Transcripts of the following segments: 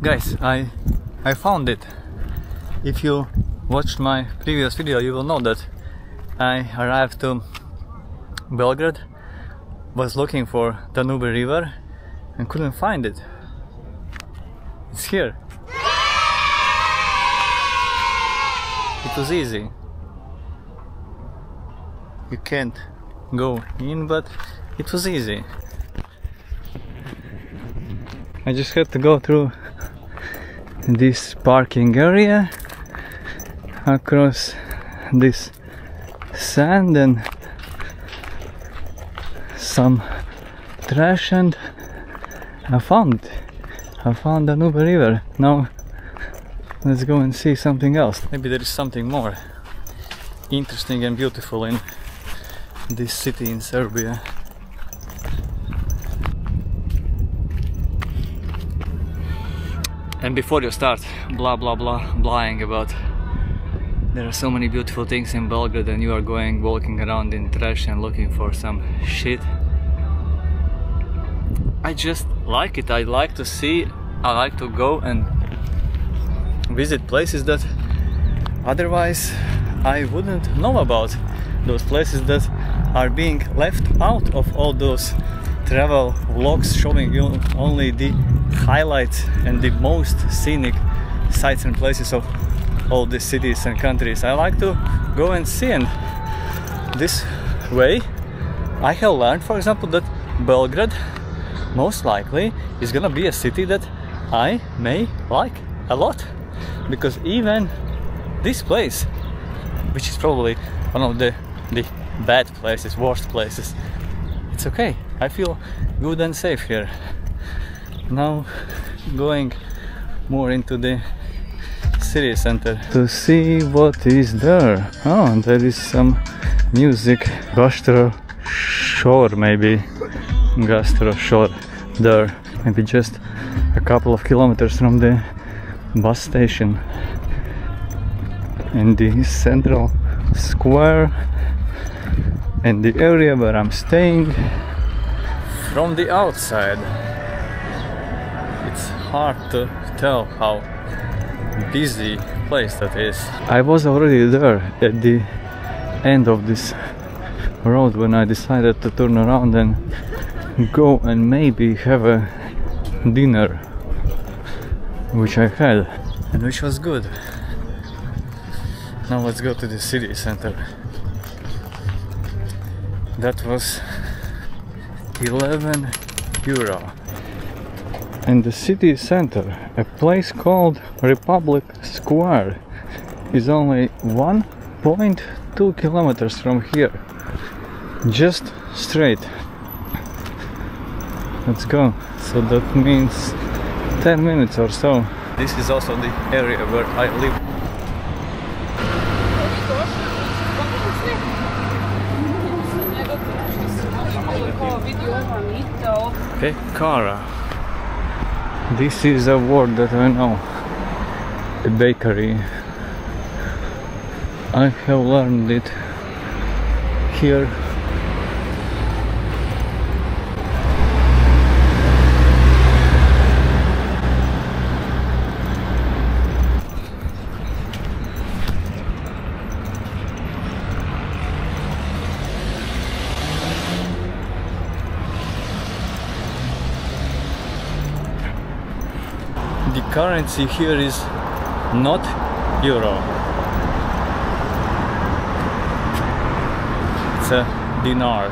Guys, I found it. If you watched my previous video, you will know that I arrived to Belgrade, was looking for Danube River and couldn't find it. It's here. It was easy. You can't go in, but it was easy. I just had to go through this parking area, across this sand and some trash, and I found Danube River. Now let's go and see something else. Maybe there is something more interesting and beautiful in this city in Serbia. And before you start blahing about there are so many beautiful things in Belgrade and you are walking around in trash and looking for some shit, I just like it. I like to see, I like to go and visit places that otherwise I wouldn't know about. Those places that are being left out of all those travel vlogs showing you only the highlights and the most scenic sites and places of all these cities and countries. I like to go and see, and this way I have learned, for example, that Belgrade most likely is gonna be a city that I may like a lot, because even this place, which is probably one of the bad places, worst places, it's okay. I feel good and safe here. Now going more into the city center to see what is there. Oh, there is some music. Gastro shore, maybe. Gastro shore there. Maybe just a couple of kilometers from the bus station. In the central square and the area where I'm staying. From the outside, it's hard to tell how busy place that is. I was already there at the end of this road when I decided to turn around and go and maybe have a dinner, which I had and which was good. Now let's go to the city center. That was 11 euro. And the city center, a place called Republic Square, is only 1.2 kilometers from here. Just straight. Let's go. So that means 10 minutes or so. This is also the area where I live. Pekara. This is a word that I know. A bakery. I have learned it here. The currency here is not euro. It's a dinar.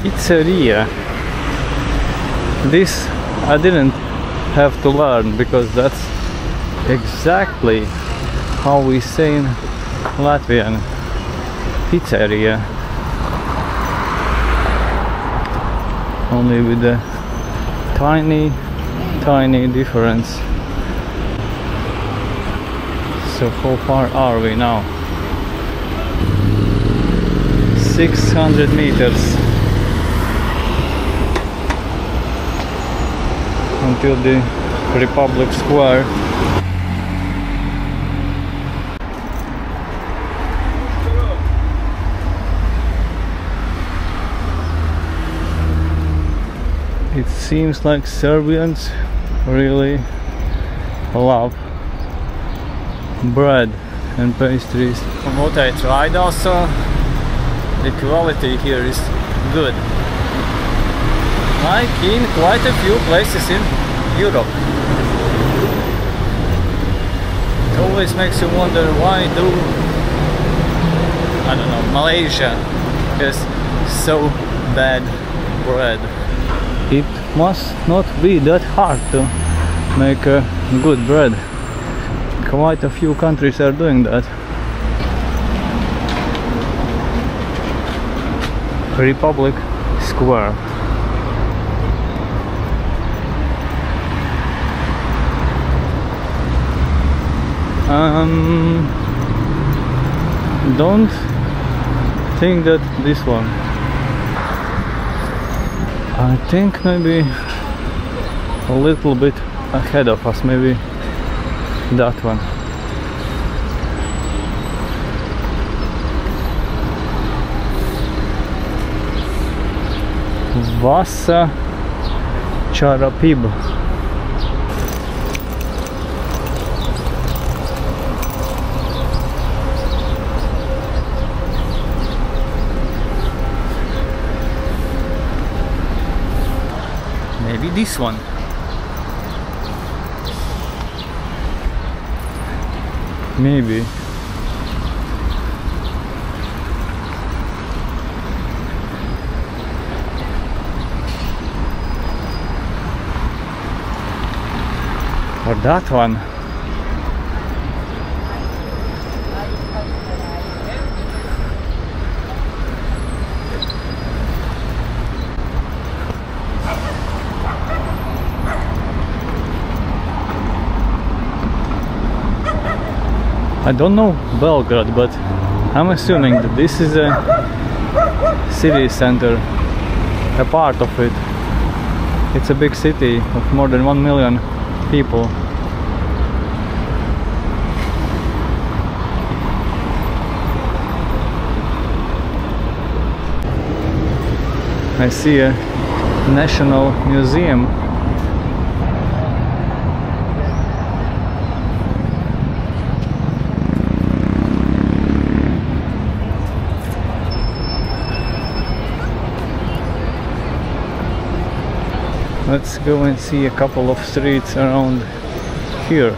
Pizzeria. This I didn't have to learn because that's exactly how we say in Latvian. Pizzeria. Only with the tiny difference. So how far are we now? 600 meters until the Republic Square. It seems like Serbians really love bread and pastries. From what I tried also, the quality here is good. Like in quite a few places in Europe. It always makes you wonder why do, I don't know, Malaysia has so bad bread. It must not be that hard to make a good bread. Quite a few countries are doing that. Republic Square. Don't think that this one. I think maybe a little bit ahead of us, maybe that one. Vasa Charapib. Maybe this one. Maybe. Or that one. I don't know Belgrade, but I'm assuming that this is a city center, a part of it. It's a big city of more than 1 million people. I see a national museum. Let's go and see a couple of streets around here.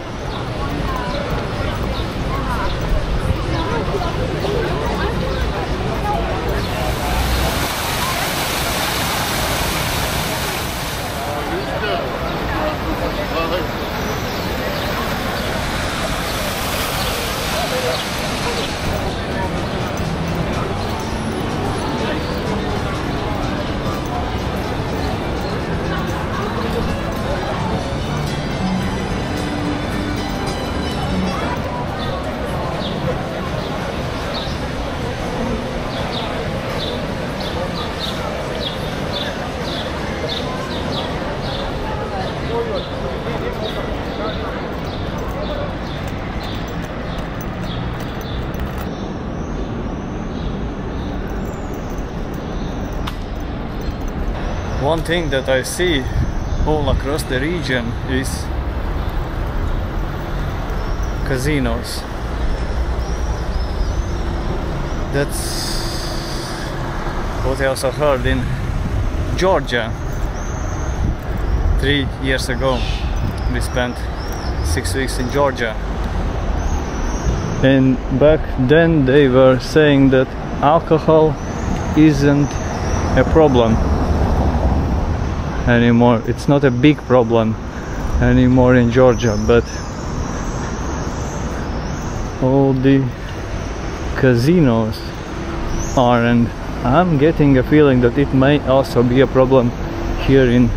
One thing that I see all across the region is casinos. That's what I also heard in Georgia 3 years ago. We spent 6 weeks in Georgia, and back then they were saying that alcohol isn't a problem anymore. It's not a big problem anymore in Georgia, but all the casinos are, and I'm getting a feeling that it may also be a problem here in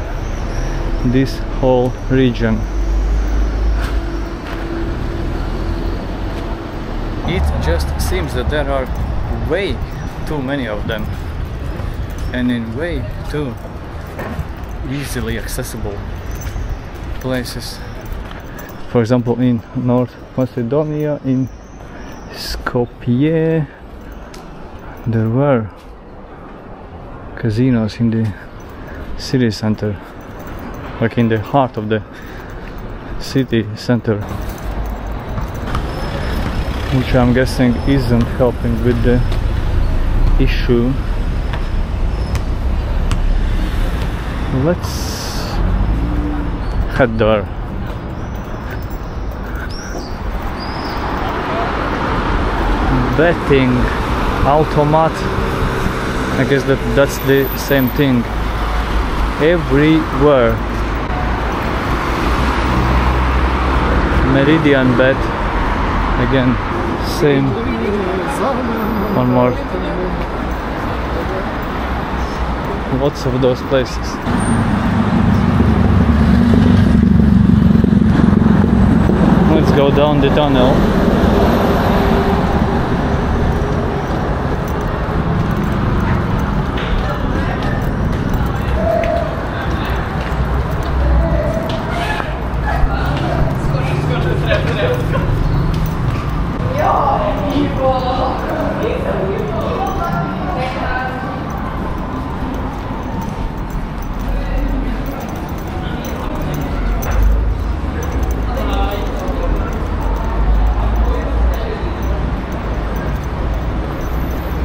this whole region. It just seems that there are way too many of them, and in way too easily accessible places. For example, in North Macedonia, in Skopje, there were casinos in the city center, like in the heart of the city center, which I'm guessing isn't helping with the issue. Let's head there. Betting automat, I guess that's the same thing everywhere. Meridian bet, again same. One more. Lots of those places. Let's go down the tunnel.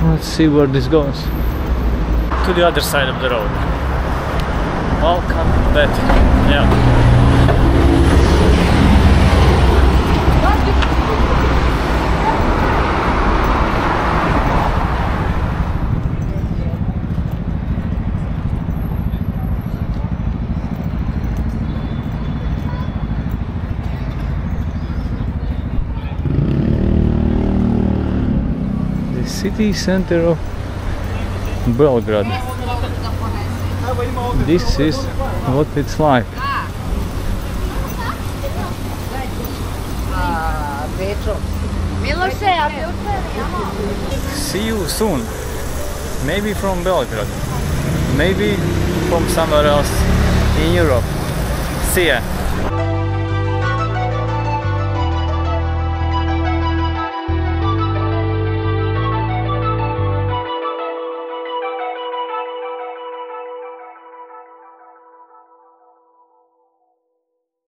Let's see where this goes. To the other side of the road. Welcome back. Yeah. City center of Belgrade. This is what it's like. See you soon. Maybe from Belgrade. Maybe from somewhere else in Europe. See ya.